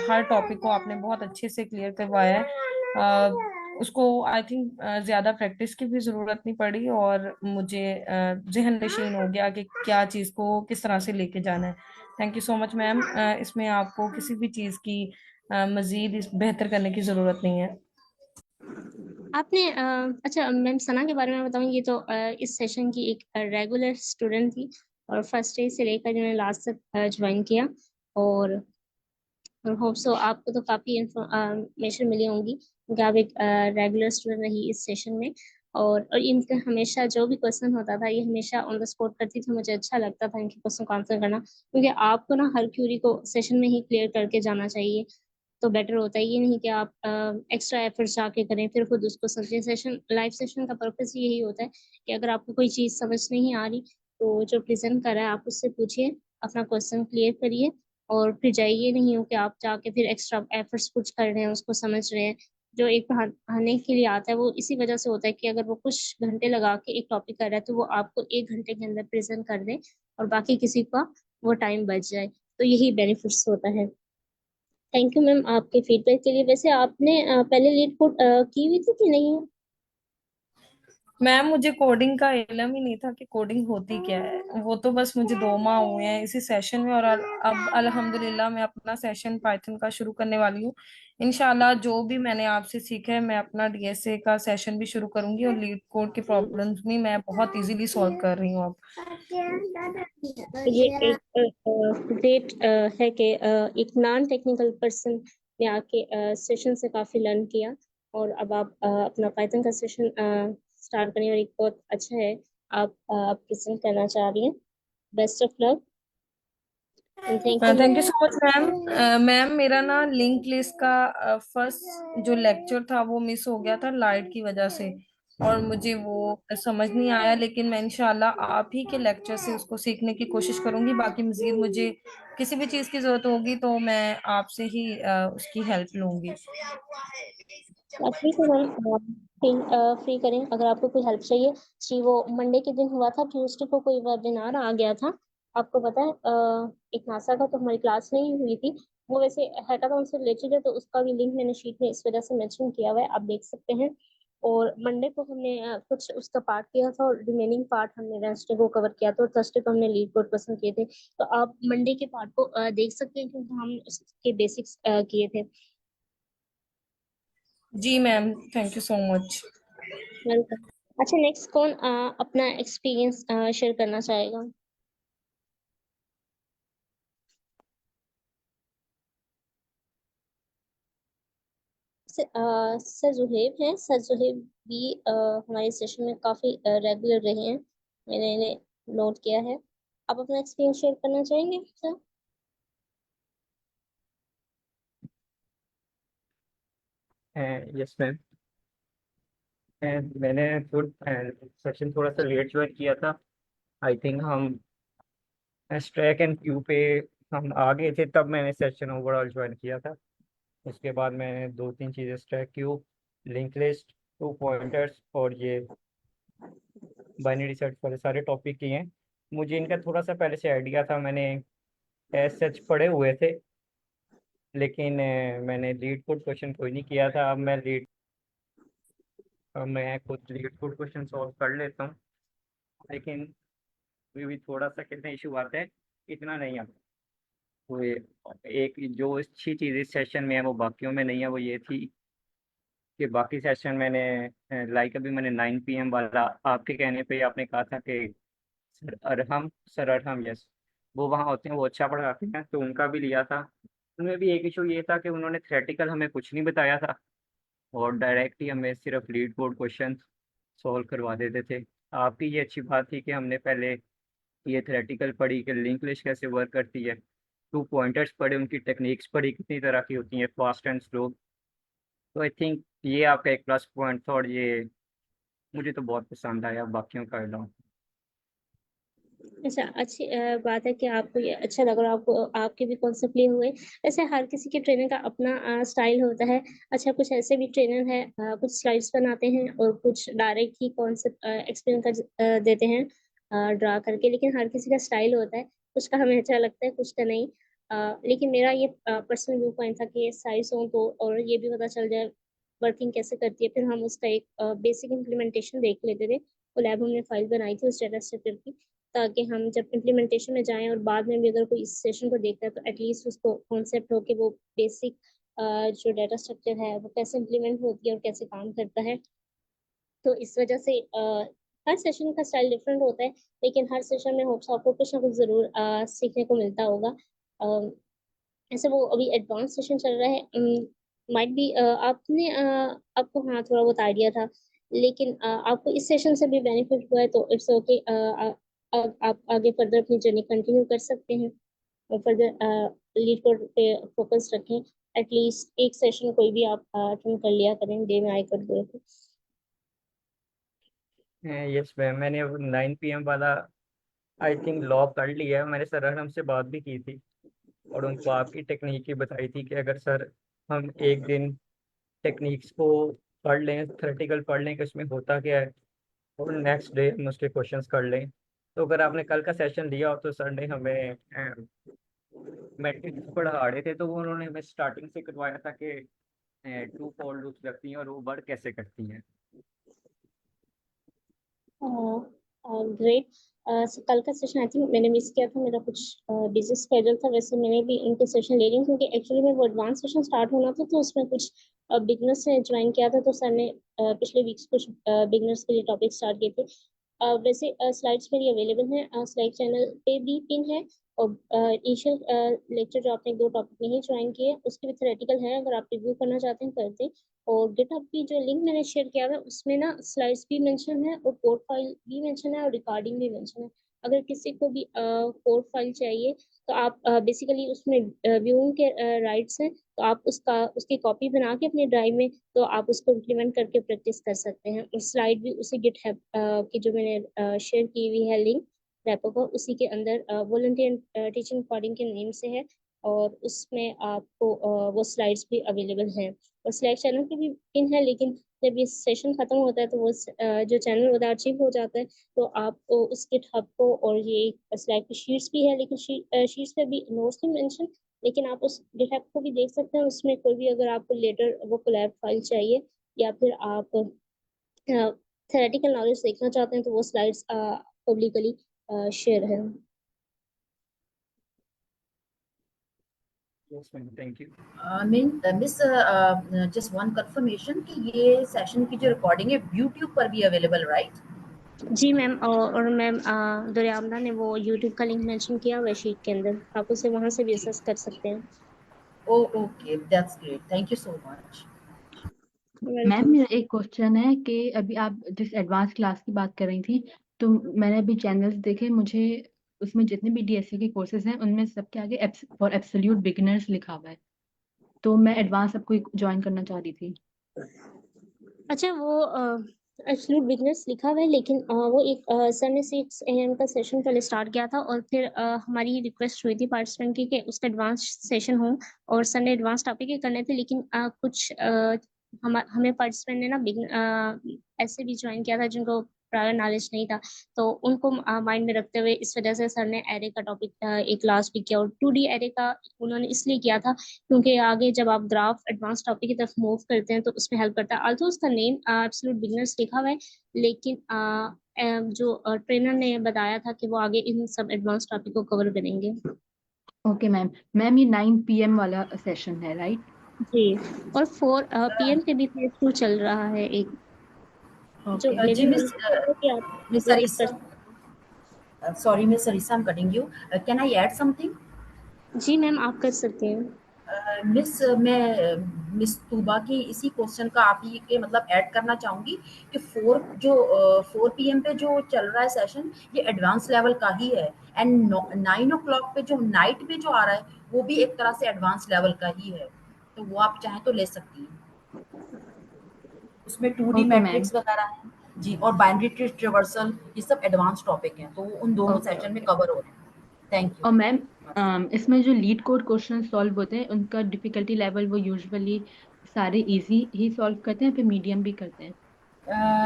हर टॉपिक को आपने बहुत अच्छे से क्लियर करवाया है। उसको आई थिंक ज़्यादा प्रैक्टिस की भी ज़रूरत नहीं पड़ी, और मुझे जहन नशीन हो गया कि क्या चीज़ को किस तरह से लेके जाना है। Thank you so much ma'am. इसमें आपको किसी भी चीज़ की मजीद बेहतर करने की जरूरत नहीं है। आपने अच्छा मैम, सना के बारे में बताऊं, ये तो इस सेशन की एक रेगुलर स्टूडेंट थी और फर्स्ट डे से लेकर जिन्होंने लास्ट तक ज्वाइन किया। और होप सो आपको तो काफ़ी इंफॉर्मेशन मिली होंगी क्योंकि आप एक रेगुलर स्टूडेंट रही इस सेशन में। और इनका हमेशा जो भी क्वेश्चन होता था, ये हमेशा ऑन द स्पॉट करती थी। मुझे अच्छा लगता था इनके क्वेश्चन को आंसर करना, क्योंकि आपको ना हर क्यूरी को सेशन में ही क्लियर करके जाना चाहिए तो बेटर होता है। ये नहीं कि आप एक्स्ट्रा एफर्ट्स जाके करें फिर खुद उसको समझें। सेशन, लाइव सेशन का पर्पस यही होता है कि अगर आपको कोई चीज़ समझ नहीं आ रही तो जो प्रेजेंट कर रहा है आप उससे पूछिए, अपना क्वेश्चन क्लियर करिए, और फिर जाइए नहीं हो कि आप जाके फिर एक्स्ट्रा एफर्ट्स कुछ कर रहे हैं, उसको समझ रहे हैं। जो एक पढ़ाने के लिए आता है वो इसी वजह से होता है कि अगर वो कुछ घंटे लगा के एक टॉपिक कर रहा है तो वो आपको 1 घंटे के अंदर प्रेजेंट कर दे और बाकी किसी का वो टाइम बच जाए। तो यही बेनिफिट्स होता है। थैंक यू मैम आपके फीडबैक के लिए। वैसे आपने पहले लीड कोड की हुई थी कि नहीं? मैम मुझे कोडिंग का इल्म ही नहीं था कि कोडिंग होती क्या है। वो तो बस मुझे 2 माह हुए हैं इसी सेशन में, और अब अल्हम्दुलिल्लाह मैं अपना सेशन पाइथन का शुरू करने वाली हूँ। इंशाल्लाह जो भी मैंने आपसे सीखा है, मैं अपना डीएसए का सेशन भी शुरू करूंगी, और लीड कोड की प्रॉब्लम्स भी मैं बहुत इजीली सॉल्व कर रही हूँ अब। ये एक ग्रेट है कि एक नॉन टेक्निकल पर्सन ने आके सेशन से काफ़ी लर्न किया और अब आप अपना पाइथन का सेशन स्टार्ट करनी, और एक बहुत अच्छा है आप प्रेजेंट करना चाह रही हैं। Best of luck and thank you thank you ma'am. So much ma'am. Ma'am मेरा ना लिंक लिस्ट का फर्स्ट जो लेक्चर था वो मिस हो गया था लाइट की वजह से, और मुझे वो समझ नहीं आया, लेकिन मैं इंशाल्लाह आप ही के लेक्चर से उसको सीखने की कोशिश करूंगी। बाकी मजीद मुझे किसी भी चीज़ की जरूरत होगी तो मैं आपसे ही उसकी हेल्प लूंगी। ठीक है मैम, फ्री करें अगर आपको कोई हेल्प चाहिए। जी, वो मंडे के दिन हुआ था, ट्यूसडे को कोई वेबिनार आ गया था। आपको पता है एक नासा का, तो हमारी क्लास नहीं हुई थी। वो वैसे हैकाथॉन से रिलेटेड है तो उसका भी लिंक मैंने शीट में इस वजह से मेंशन किया हुआ है, आप देख सकते हैं। और मंडे को हमने कुछ उसका पार्ट किया था और रिमेनिंग पार्ट हमने वेंसडे को कवर किया था, और थर्सडे को हमने लीड कोड पसंद किए थे। तो आप मंडे के पार्ट को देख सकते हैं क्योंकि हम उसके बेसिक्स किए थे। जी ma'am, thank you so much. Welcome. अच्छा, नेक्स्ट कौन अपना एक्सपीरियंस शेयर करना चाहेगा? सर जुहेब हैं। सर जुहेब भी हमारे सेशन में काफ़ी रेगुलर रहे हैं, मैंने इन्हें नोट किया है। आप अपना एक्सपीरियंस शेयर करना चाहेंगे सर? Yes ma'am. मैंने सेशन थोड़ा सा लेट ज्वाइन किया था। आई थिंक हम ट्रैक एंड क्यू पे हम आ गए थे, तब मैंने सेशन ओवरऑल ज्वाइन किया था। उसके बाद मैंने दो तीन चीज़ें स्ट्रैक क्यू, लिंक लिस्ट, 2 पॉइंटर्स और ये बाइनरी सर्च वाले सारे टॉपिक किए हैं। मुझे इनका थोड़ा सा पहले से आइडिया था, मैंने एज सच पढ़े हुए थे, लेकिन मैंने लीड कोड क्वेश्चन कोई नहीं किया था। अब मैं खुद लीड कोड क्वेश्चन सॉल्व कर लेता हूँ, लेकिन अभी भी थोड़ा सा कितना इशू आता है, इतना नहीं आता। वो एक जो अच्छी चीज़ इस सेशन में है वो बाकियों में नहीं है, वो ये थी कि बाकी सेशन मैंने लाइक अभी मैंने 9 PM वाला आपके कहने पे ही आपने कहा था कि सर अरहम यस, वो वहाँ होते हैं, वो अच्छा पढ़ाते हैं, तो उनका भी लिया था। उनमें भी एक इशू ये था कि उन्होंने थ्योरेटिकल हमें कुछ नहीं बताया था और डायरेक्ट ही हमें सिर्फ लीड बोर्ड क्वेश्चन सॉल्व करवा देते थे। आपकी ये अच्छी बात थी कि हमने पहले ये थ्योरेटिकल पढ़ी कि लिंक लिस्ट कैसे वर्क करती है, 2 पॉइंटर्स पढ़े, उनकी टेक्निक्स पढ़ी कितनी तरह की होती हैं, फास्ट एंड स्लो। तो आई थिंक ये आपका एक प्लस पॉइंट था और ये मुझे तो बहुत पसंद आया बाकियों का अलावा। अच्छा, अच्छी बात है कि आपको ये अच्छा लग रहा है, आपको आपके भी कॉन्सेप्ट लिए हुए। वैसे हर किसी के ट्रेनर का अपना स्टाइल होता है। अच्छा, कुछ ऐसे भी ट्रेनर है, कुछ स्लाइड्स बनाते हैं और कुछ डायरेक्ट ही कॉन्सेप्ट एक्सप्लेन कर देते हैं ड्रा करके, लेकिन हर किसी का स्टाइल होता है। कुछ का हमें अच्छा लगता है, कुछ का नहीं। लेकिन मेरा ये पर्सनल व्यू पॉइंट था कि साइज हो तो और ये भी पता चल जाए वर्किंग कैसे करती है, फिर हम उसका एक बेसिक इम्प्लीमेंटेशन देख लेते थे। वो लैब हमने फाइल बनाई थी उस डाटा स्ट्रक्चर की, ताकि हम जब इम्प्लीमेंटेशन में जाएं और बाद में भी अगर कोई इस सेशन को देखता है तो एटलीस्ट उसको कॉन्सेप्ट हो कि वो बेसिक जो डाटा स्ट्रक्चर है वो कैसे इम्प्लीमेंट होती है और कैसे काम करता है। तो इस वजह से हर सेशन का स्टाइल डिफरेंट होता है, लेकिन हर सेशन में होप्स आपको कुछ ना कुछ जरूर सीखने को मिलता होगा। अ, ऐसे वो अभी एडवांस सेशन चल रहा है, माइट बी आपने आपको हाँ थोड़ा बहुत आइडिया था, लेकिन आपको इस सेशन से भी बेनिफिट हुआ है तो इट्स ओके। आप आगे फर्दर अपनी जर्नी कंटिन्यू कर सकते हैं और फर्दर लीड कोड पे फोकस रखें। एटलीस्ट एक सेशन कोई भी आप अटेंड कर लिया करें डे में आई कर दो तो। यस मैम, मैंने अब 9 PM वाला आई थिंक लॉक कर लिया है। मैंने सर अरहम से बात भी की थी और उनको आपकी टेक्निक ही बताई थी कि अगर सर हम एक दिन टेक्निक्स को पढ़ लें, थ्योरेटिकल पढ़ लें कि उसमें होता क्या है, और नेक्स्ट डे हम उसके क्वेश्चंस कर लें। तो अगर आपने कल का सेशन लिया हो तो सर ने हमें मैट्रिक्स पढ़ा रहे थे, तो वो उन्होंने हमें स्टार्टिंग से करवाया था कि 2 फॉर लूप्स लगती हैं और वो वर्क कैसे करती हैं। ग्रेट। कल का सेशन आई थिंक मैंने मिस किया था, मेरा कुछ बिजी स्केड्यूल था। वैसे मैंने भी इनके सेशन ले रही हूँ क्योंकि एक्चुअली में वो एडवांस सेशन स्टार्ट होना था, तो उसमें कुछ बिगनर्स ने ज्वाइन किया था, तो सर ने पिछले वीक्स कुछ बिगनर्स के लिए टॉपिक स्टार्ट किए थे। वैसे स्लाइड्स मेरी अवेलेबल हैं, स्लाइड चैनल पे भी पिन है। और इनिशियल लेक्चर जो आपने 2 टॉपिक में ही ज्वाइन किए उसके भी थ्योरेटिकल है, अगर आप रिव्यू करना चाहते हैं करते। और गिटहब की जो लिंक मैंने शेयर किया है उसमें ना स्लाइड्स भी मेंशन है और कोड फाइल भी मेंशन है और रिकॉर्डिंग भी मेंशन है। अगर किसी को भी कोड फाइल चाहिए तो आप बेसिकली उसमें व्यूइंग के राइट्स हैं, तो आप उसकी कॉपी बना के अपने ड्राइव में तो आप उसको इम्प्लीमेंट करके प्रैक्टिस कर सकते हैं। और स्लाइड भी उसी गिटहब की जो मैंने शेयर की हुई है लिंक रेपो पर, उसी के अंदर वॉलंटियर टीचिंग कोडिंग के नेम से है। और उसमें आपको वो स्लाइड्स भी अवेलेबल हैं। और स्लैक चैनल पे भी पिन है, लेकिन जब ये सेशन खत्म होता है तो वो जो चैनल होता है अचीव हो जाता है। तो आप उस गिटहब को और ये स्लैक की शीट्स भी है, लेकिन शीट्स पे भी नोट्स नहीं मेंशन, लेकिन आप उस गिटहब को भी देख सकते हैं। उसमें कोई भी अगर आपको लेटर वो कोलैब फाइल चाहिए या फिर आप थेरेटिकल नॉलेज देखना चाहते हैं तो वो स्लाइड्स पब्लिकली शेयर है। Yes ma'am, thank you. Miss just one confirmation कि ये सेशन की जो रिकॉर्डिंग है यूट्यूब पर भी अवेलेबल, राइट? जी मैम, और मैम दुर्यामना ने वो यूट्यूब का लिंक मेंशन किया हुआ है शीट के अंदर, आप उसे वहां से भी एक्सेस कर सकते हैं। Okay, that's great, thank you so much. Ma'am welcome. मेरा एक क्वेश्चन है कि अभी आप जिस एडवांस क्लास की बात कर रही थी, तो मैंने अभी चैनल्स देखे, मुझे उसमें जितने भी डीएसए के कोर्सेज हैं उनमें सबके आगे फॉर एब्सोल्यूट बिगिनर्स लिखा हुआ है, तो मैं एडवांस सबको ज्वाइन करना चाह रही थी। अच्छा, वो एब्सोल्यूट बिगनर्स लिखा हुआ है, लेकिन वो एक सर ने 6 AM का सेशन पहले स्टार्ट किया था, और फिर हमारी रिक्वेस्ट हुई थी पार्टिसिपेंट की कि उसका एडवांस सेशन हो, और सर ने एडवांस टॉपिक ही करने थे, लेकिन कुछ हमें पार्टिसिपेंट ने ना ऐसे भी ज्वाइन किया था जिनको प्रायर नॉलेज नहीं था, तो उनको माइंड में रखते हुए इस वजह से सर ने एरे का टॉपिक एक लास्ट वीक किया, और 2D एरे का उन्होंने इसलिए किया था क्योंकि आगे जब आप ग्राफ एडवांस टॉपिक की तरफ मूव करते हैं तो उसमें हेल्प करता है। आल्सो उसका नेम एब्सोल्यूट बिगिनर्स लिखा हुआ है, लेकिन जो ट्रेनर ने बताया था कि वो आगे इन सब एडवांस टॉपिक को कवर करेंगे। Okay ma'am. मैम ये 9 PM वाला सेशन है, राइट? जी, और 4 PM के भी फेज 2 चल रहा है एक, जो ओके। मे जी भी मिस, कि आप मिस वो विजिट कर सरिसा, sorry miss Sarisa, I am cutting you, can I add something? जी मैम, आप कर सकते हैं। मिस, मैं मिस तूबा की इसी क्वेश्चन का आप ही के मतलब ऐड करना चाहूंगी कि 4 PM पे जो चल रहा है सेशन, ये एडवांस लेवल का ही है, एंड 9 o'clock पे जो नाइट पे जो आ रहा है वो भी एक तरह से एडवांस लेवल का ही है, तो वो आप चाहें तो ले सकती हैं। उसमें 2D ओके मैम। मैट्रिक्स वगैरह है जी, और बाइनरी ट्री ट्रिवर्सल, ये सब एडवांस टॉपिक हैं, तो वो उन दोनों ओके सेशन में ओके। कवर हो रहे हैं। Thank you. और मैम इसमें जो लीड कोड क्वेश्चन सॉल्व होते हैं उनका डिफिकल्टी लेवल वो यूजुअली सारे इजी ही सॉल्व करते हैं, फिर मीडियम भी करते हैं?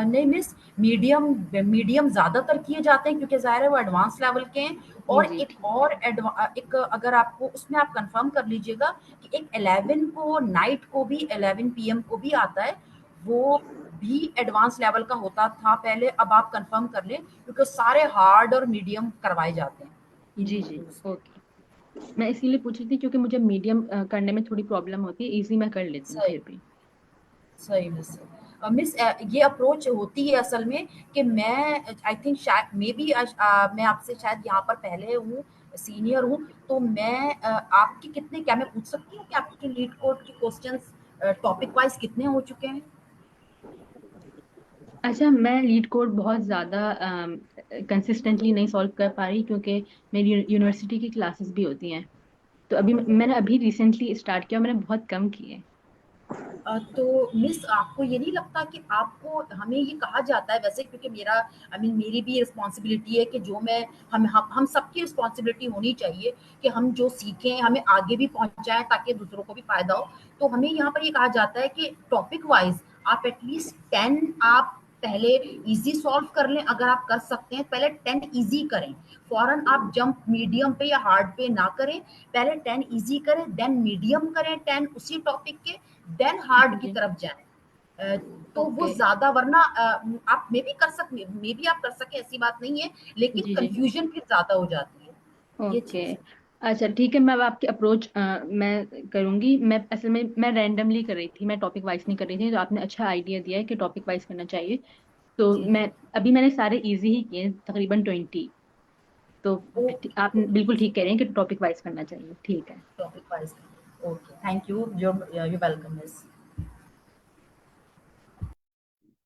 नहीं मिस, मीडियम मीडियम ज़्यादातर किए जाते हैं क्योंकि ज़ाहिर है वो एडवांस लेवल के हैं। जी और जी एक ठीक और है। एक अगर आपको उसमें आप कंफर्म कर लीजिएगा कि एक 11 को नाइट को भी 11 PM को भी आता है, वो भी एडवांस लेवल का होता था पहले, अब आप कंफर्म कर लें क्योंकि सारे हार्ड और मीडियम करवाए जाते हैं जी जी। इन उसमें। ओके। मैं इसीलिए पूछ रही थी क्योंकि मुझे मीडियम करने में थोड़ी प्रॉब्लम होती है, इजी मैं कर लेती हूँ सही, फिर भी। सही मिस। मिस, ये अप्रोच होती है असल में कि मैं आई थिंक शायद मे बी मैं आपसे शायद यहाँ पर पहले हूँ, सीनियर हूँ, तो मैं आपकी कितने, क्या मैं पूछ सकती हूँ कि आपके लीड कोड के क्वेश्चंस टॉपिक वाइज कितने हो चुके हैं? अच्छा, मैं लीड कोड बहुत ज़्यादा कंसिस्टेंटली नहीं सॉल्व कर पा रही क्योंकि मेरी यूनिवर्सिटी की क्लासेस भी होती हैं, तो अभी मैंने अभी रिसेंटली स्टार्ट किया, मैंने बहुत कम किए। तो मिस, आपको ये नहीं लगता कि आपको, हमें ये कहा जाता है वैसे, क्योंकि मेरा आई मीन मेरी भी रिस्पॉन्सिबिलिटी है कि जो मैं, हम सबकी रिस्पॉन्सिबिलिटी होनी चाहिए कि हम जो सीखें हमें आगे भी पहुंचाएं ताकि दूसरों को भी फायदा हो। तो हमें यहाँ पर ये कहा जाता है कि टॉपिक वाइज आप एटलीस्ट 10 आप पहले इजी सॉल्व कर लें, अगर आप कर सकते हैं पहले 10 इजी करें, फौरन आप जंप मीडियम पे या हार्ड पे ना करें, पहले 10 इजी करें, देन मीडियम करें 10 उसी टॉपिक के, देन जी हार्ड की जी। तरफ जाएं। अ, तो वो ओके। ज्यादा, वरना आप मे भी कर सकते, मे भी आप कर सके, ऐसी बात नहीं है, लेकिन जी जी। कंफ्यूजन फिर ज्यादा हो जाती है, ये ओके। चीज है। अच्छा ठीक है, मैं अब आपकी अप्रोच मैं करूंगी। मैं असल में मैं रैंडमली कर रही थी, मैं टॉपिक वाइज नहीं कर रही थी, तो आपने अच्छा आइडिया दिया है कि टॉपिक वाइज करना चाहिए। तो जी जी। मैं अभी मैंने सारे इजी ही किए हैं, तकरीबन 20। तो ओके आप ओके बिल्कुल मिस, ठीक कह रहे हैं कि टॉपिक वाइज करना चाहिए, ठीक है। Topic wise. Okay, thank you, you welcome miss.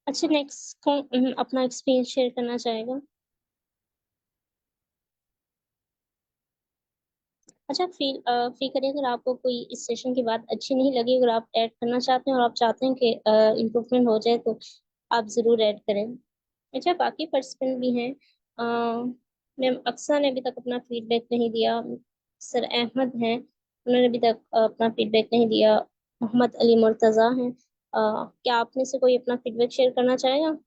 अच्छा, नेक्स्ट कौन अपना एक्सपीरियंस शेयर करना चाहेगा? अच्छा, फील करिए, अगर आपको कोई इस सेशन की बात अच्छी नहीं लगी, अगर आप ऐड करना चाहते हैं और आप चाहते हैं कि इम्प्रूवमेंट हो जाए, तो आप ज़रूर ऐड करें। अच्छा, बाकी पार्टिसिपेंट भी हैं। मैम अक्सा ने अभी तक अपना फीडबैक नहीं दिया। सर अहमद हैं, उन्होंने अभी तक अपना फीडबैक नहीं दिया। मोहम्मद अली मुर्तज़ा हैं। क्या आप में से कोई अपना फीडबैक शेयर करना चाहेगा?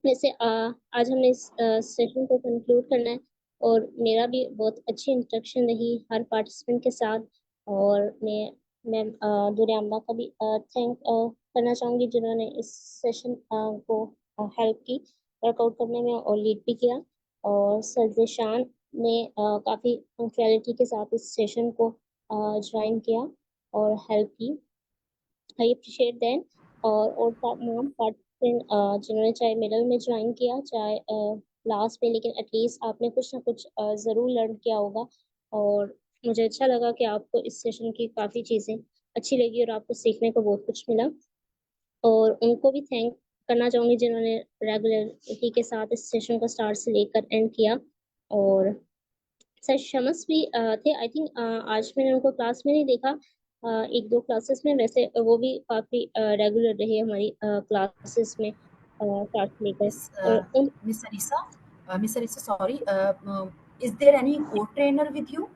वैसे आज हमने इस सेशन को कंक्लूड करना है, और मेरा भी बहुत अच्छी इंटरेक्शन रही हर पार्टिसिपेंट के साथ, और मैं दुरियाम्बा का भी थैंक करना चाहूँगी जिन्होंने इस सेशन को हेल्प की वर्कआउट करने में और लीड भी किया, और सर ज़ेशान ने काफ़ी पंक्चुअलिटी के साथ इस सेशन को ज्वाइन किया और हेल्प की। I appreciate that. और तमाम पार्टिसिपेंट जिन्होंने चाहे मिडल में ज्वाइन किया, चाहे लास्ट में, लेकिन एटलीस्ट आपने कुछ ना कुछ ज़रूर लर्न किया होगा, और मुझे अच्छा लगा कि आपको इस सेशन की काफ़ी चीज़ें अच्छी लगी और आपको सीखने को बहुत कुछ मिला। और उनको भी थैंक करना चाहूँगी जिन्होंने रेगुलरिटी के साथ इस सेशन को स्टार्ट से लेकर एंड किया। और सर शमस भी थे आई थिंक। आज मैंने उनको क्लास में नहीं देखा, एक दो क्लासेस में, वैसे वो भी काफी रेगुलर रहे हमारी क्लासेस में क्लास लेकर। मिस और miss Arisa sorry, is there any co trainer with you,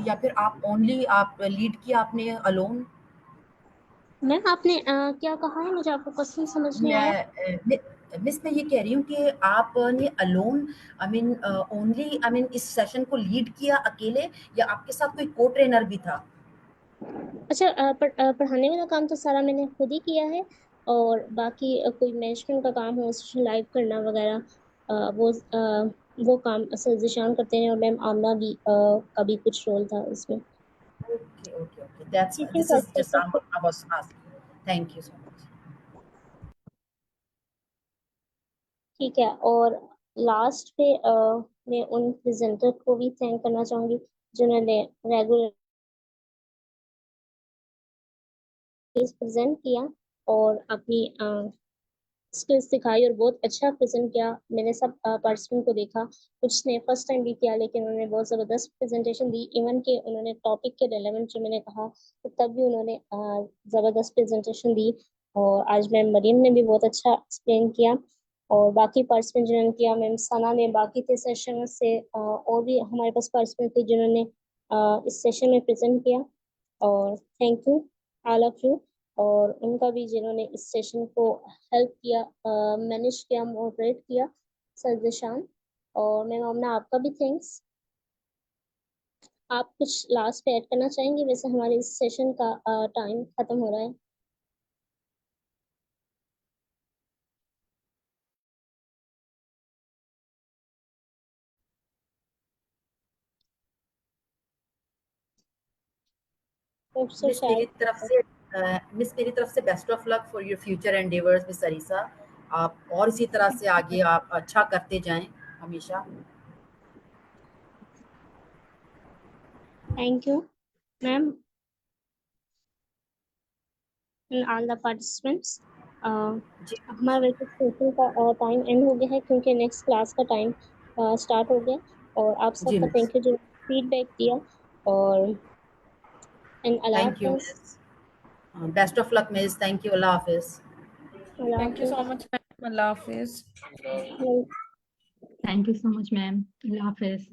या फिर आप लीड किया आपने अलोन? मैम आपने क्या कहा है, मुझे आपका क्वेश्चन समझ नहीं आया। मिस मैं ये कह रही हूँ कि आपने alone, I mean only, I mean इस सेशन को लीड किया अकेले, या आपके साथ कोई को ट्रेनर भी था? अच्छा, पढ़ाने वाला काम तो सारा मैंने खुद ही किया है, और बाकी कोई मैनेजमेंट का काम हो, सेशन लाइव करना वगैरह, वो काम सर जिशान करते हैं, और मैम आमना भी का भी कुछ रोल था इसमें। Okay, that's teaching this is just perspective. I was asking. Thank you so much. ठीक है, और लास्ट पे मैं उन प्रेजेंटर को भी थैंक करना चाहूंगी जिन्होंने रेगुलर प्रेजेंट किया और अपनी स्किल्स दिखाई, और बहुत अच्छा प्रेजेंट किया। मैंने सब पार्टिसिपेंट को देखा, कुछ ने फर्स्ट टाइम भी किया, लेकिन उन्होंने बहुत ज़बरदस्त प्रेजेंटेशन दी। इवन के उन्होंने टॉपिक के रेलेवेंट जो मैंने कहा, तो तब भी उन्होंने ज़बरदस्त प्रेजेंटेशन दी। और आज मैम मरियम ने भी बहुत अच्छा एक्सप्लेन किया, और बाकी पार्टिसिपेंट जिन्होंने किया, मैम सना ने, बाकी थे सेशन से और भी हमारे पास पार्टिसिपेंट थे जिन्होंने इस सेशन में प्रेजेंट किया। और thank you all of you, और उनका भी जिन्होंने इस सेशन को हेल्प किया, मैनेज किया, मॉडरेट किया, सर जिशान। और मैम आमना आपका भी थैंक्स। आप कुछ लास्ट पे ऐड करना चाहेंगे? वैसे हमारे इस सेशन का टाइम खत्म हो रहा है। तो सर मिस मेरी तरफ शायद से मिस मेरी तरफ से best of luck for your future endeavours miss Arisa. आप और इसी तरह से आगे आप अच्छा करते जाएं हमेशा। Thank you ma'am and all the participants. जी हमारा वैसे सेशन का टाइम एंड हो गया है, क्योंकि नेक्स्ट क्लास का टाइम स्टार्ट हो गया। और आप जी सबका मिस, थैंक यू जो फीडबैक दिया, और एंड अल्लाह थैंक यू हाफिज़। Miss, best of luck miss, thank you, अल्लाह हाफिज। अल्लाह थैंक यू सो हाफिज़। मच मैम, अल्लाह हाफिज। Thank you so much ma'am, अल्लाह हाफिज।